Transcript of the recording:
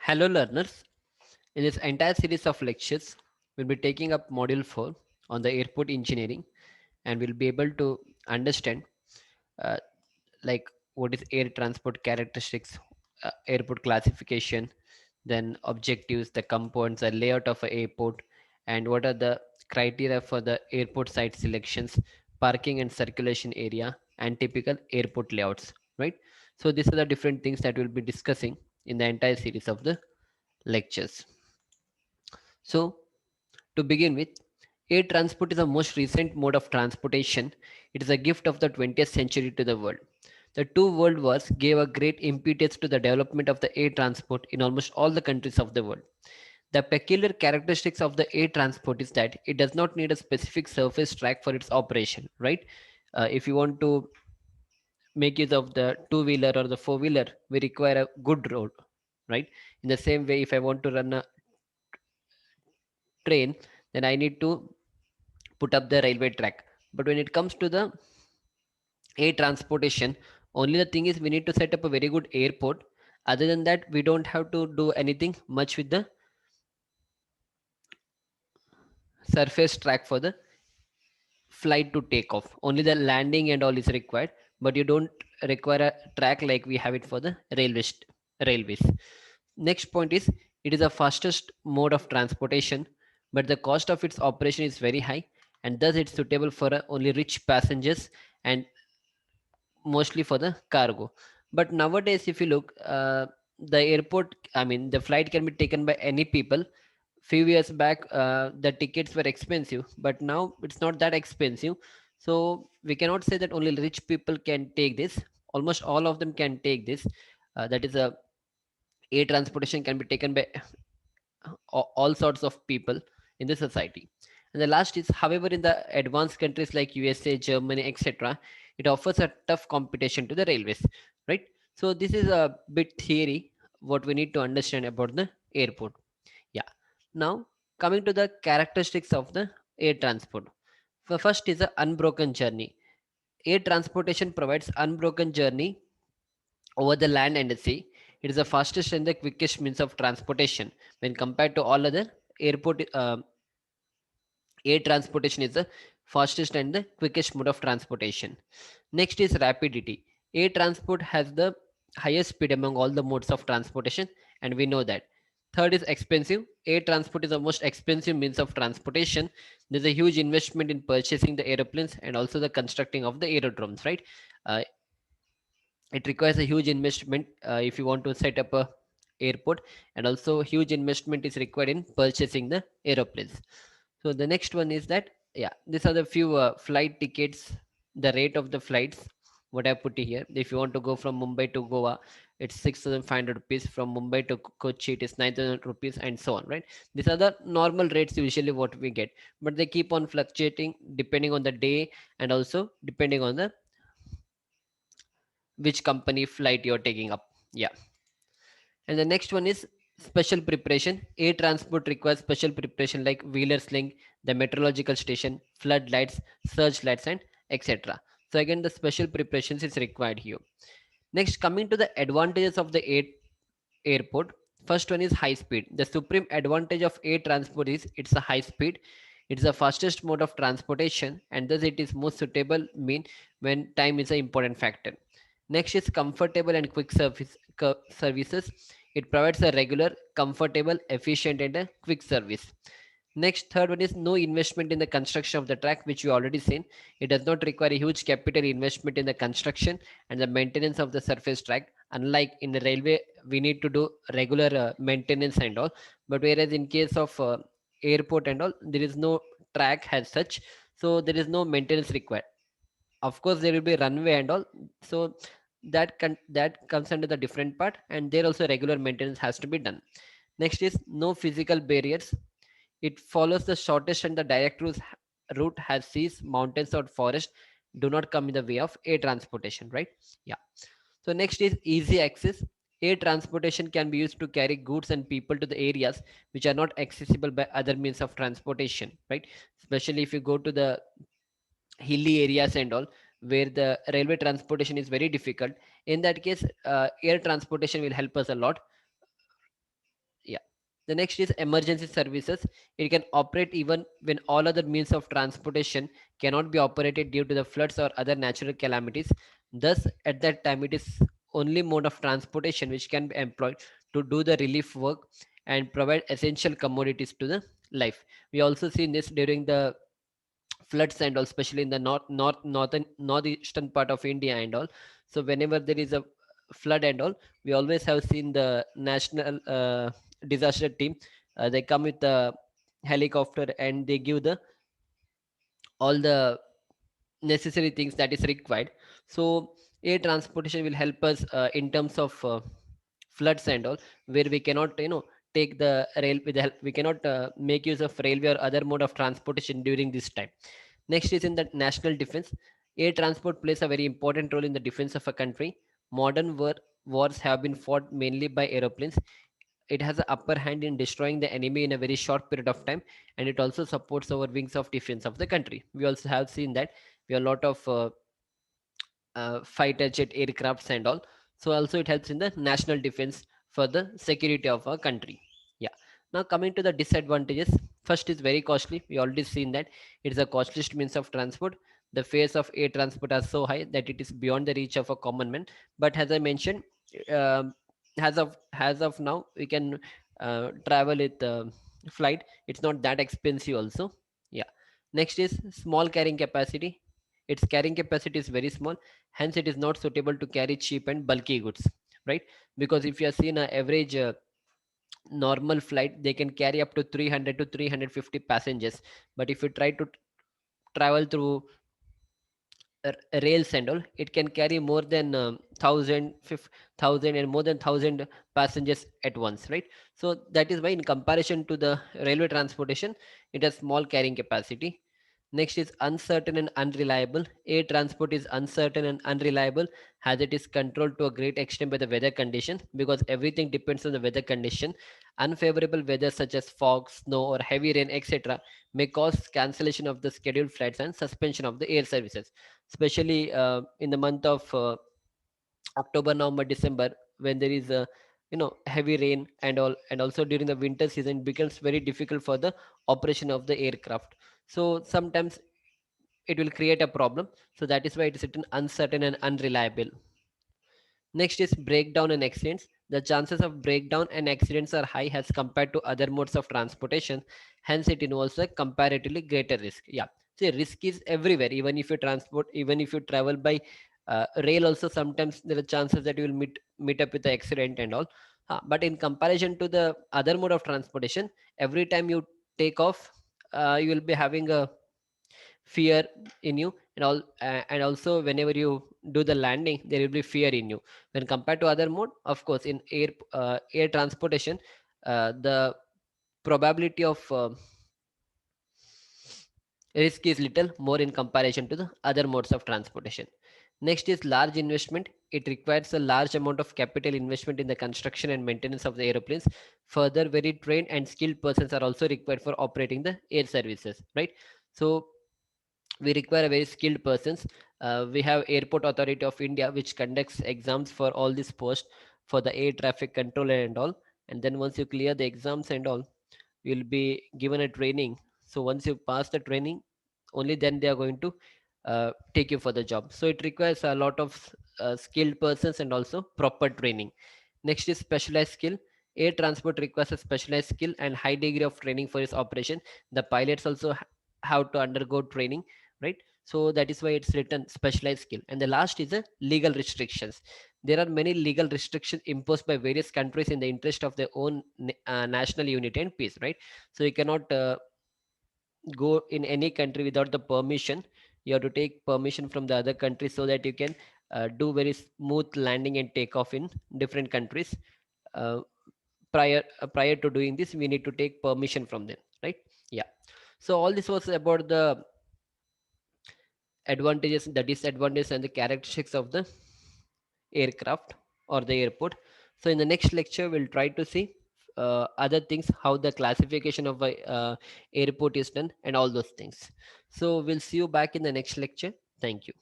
Hello learners, in this entire series of lectures, we'll be taking up module 4 on the airport engineering and we'll be able to understand uh, like what is air transport characteristics, airport classification, then objectives, the components, the layout of an airport, and what are the criteria for the airport site selections, parking and circulation area, and typical airport layouts, right? So these are the different things that we'll be discussing in the entire series of the lectures. So, to begin with, air transport is the most recent mode of transportation. It is a gift of the 20th century to the world. The two world wars gave a great impetus to the development of the air transport in almost all the countries of the world. The peculiar characteristics of the air transport is that it does not need a specific surface track for its operation, right? If you want to make use of the two-wheeler or the four-wheeler, we require a good road, right? In the same way, if I want to run a train, then I need to put up the railway track. But when it comes to the air transportation, only the thing is we need to set up a very good airport. Other than that, we don't have to do anything much with the surface track for the flight to take off. Only the landing and all is required, but you don't require a track like we have it for the railways. Next point is it is the fastest mode of transportation, but the cost of its operation is very high, and thus it's suitable for only rich passengers and mostly for the cargo. But nowadays, if you look, the airport, I mean, the flight can be taken by any people. Few years back, the tickets were expensive, but now it's not that expensive. So we cannot say that only rich people can take this. Almost all of them can take this. That is a air transportation can be taken by all sorts of people in the society. And the last is, however, in the advanced countries like USA, Germany, etc., it offers a tough competition to the railways, right? So this is a bit theory what we need to understand about the airport. Yeah. Now coming to the characteristics of the air transport. First is the unbroken journey. Air transportation provides unbroken journey over the land and the sea. It is the fastest and the quickest means of transportation when compared to all other airport. Air transportation is the fastest and the quickest mode of transportation. Next is rapidity. Air transport has the highest speed among all the modes of transportation, and we know that. Third is expensive. Air transport is the most expensive means of transportation. There's a huge investment in purchasing the aeroplanes and also the constructing of the aerodromes, right? Uh, it requires a huge investment if you want to set up a airport, and also huge investment is required in purchasing the aeroplanes. So the next one is that, yeah, these are the few flight tickets, the rate of the flights what I put here. If you want to go from Mumbai to Goa, it's 6,500 rupees. From Mumbai to Kochi, it is 9,000 rupees, and so on, right? These are the normal rates usually what we get, but they keep on fluctuating depending on the day and also depending on the which company flight you're taking up. Yeah. And the next one is special preparation. Air transport requires special preparation like wheelers link, the meteorological station, floodlights, search lights, and etc. So again, the special preparations is required here. Next, coming to the advantages of the airport. First one is high speed. The supreme advantage of air transport is it's a high speed. It's the fastest mode of transportation, and thus it is most suitable mean when time is an important factor. Next is comfortable and quick services. It provides a regular, comfortable, efficient, and a quick service. Next, third one is no investment in the construction of the track, which you already seen. It does not require a huge capital investment in the construction and the maintenance of the surface track. Unlike in the railway, we need to do regular maintenance and all. But whereas in case of airport and all, there is no track as such, so there is no maintenance required. Of course, there will be runway and all, so that comes under the different part, and there also regular maintenance has to be done. Next is no physical barriers. It follows the shortest and the direct route has seas, mountains, or forest do not come in the way of air transportation, right? Yeah. So next is easy access. Air transportation can be used to carry goods and people to the areas which are not accessible by other means of transportation, right? Especially if you go to the hilly areas and all where the railway transportation is very difficult. In that case, air transportation will help us a lot. The next is emergency services. It can operate even when all other means of transportation cannot be operated due to the floods or other natural calamities. Thus, at that time, it is only mode of transportation which can be employed to do the relief work and provide essential commodities to the life. We also seen this during the floods and all, especially in the northeastern part of India and all. So whenever there is a flood and all, we always have seen the national disaster team. They come with the helicopter and they give the all the necessary things that is required. So air transportation will help us in terms of floods and all, where we cannot take the rail with the help, we cannot make use of railway or other mode of transportation during this time. Next is in the national defense. Air transport plays a very important role in the defense of a country. Modern wars have been fought mainly by aeroplanes. It has an upper hand in destroying the enemy in a very short period of time, and it also supports our wings of defense of the country. We also have seen that we have a lot of fighter jet aircrafts and all. So also it helps in the national defense for the security of our country. Yeah. Now coming to the disadvantages. First is very costly. We already seen that it is a costliest means of transport. The fares of air transport are so high that it is beyond the reach of a common man. But as I mentioned, um, as of now, we can travel with flight. It's not that expensive also. Yeah. Next is small carrying capacity. Its carrying capacity is very small, hence it is not suitable to carry cheap and bulky goods, right? Because if you are seeing an average normal flight, they can carry up to 300 to 350 passengers. But if you try to travel through rails and all, it can carry more than thousand and more than thousand passengers at once, right? So that is why in comparison to the railway transportation, it has small carrying capacity. Next is uncertain and unreliable. Air transport is uncertain and unreliable as it is controlled to a great extent by the weather condition, because everything depends on the weather condition. Unfavorable weather such as fog, snow, or heavy rain, etc., may cause cancellation of the scheduled flights and suspension of the air services, especially in the month of October, November, December, when there is a heavy rain and all, and also during the winter season, it becomes very difficult for the operation of the aircraft. So sometimes it will create a problem. So that is why it is written uncertain and unreliable. Next is breakdown and accidents. The chances of breakdown and accidents are high as compared to other modes of transportation. Hence, it involves a comparatively greater risk. Yeah, see, risk is everywhere. Even if you transport, even if you travel by rail, also sometimes there are chances that you will meet up with the accident and all. But in comparison to the other mode of transportation, every time you take off, you will be having a fear in you and all, and also whenever you do the landing, there will be fear in you. When compared to other mode, of course, in air transportation, the probability of risk is little more in comparison to the other modes of transportation. Next is large investment. It requires a large amount of capital investment in the construction and maintenance of the aeroplanes. Further, very trained and skilled persons are also required for operating the air services, right? So we require a very skilled persons. We have Airport Authority of India, which conducts exams for all these posts for the air traffic controller and all. And then once you clear the exams and all, you'll be given a training. So once you pass the training, only then they are going to take you for the job. So it requires a lot of skilled persons and also proper training. Next is specialized skill. Air transport requires a specialized skill and high degree of training for its operation. The pilots also have to undergo training, right? So that is why it's written specialized skill. And the last is the legal restrictions. There are many legal restrictions imposed by various countries in the interest of their own national unity and peace, right? So you cannot go in any country without the permission. You have to take permission from the other country so that you can do very smooth landing and takeoff in different countries. uh, prior to doing this, we need to take permission from them, right? Yeah. So all this was about the advantages, the disadvantages, and the characteristics of the aircraft or the airport. So in the next lecture, we'll try to see other things, how the classification of a airport is done, and all those things. So we'll see you back in the next lecture. Thank you.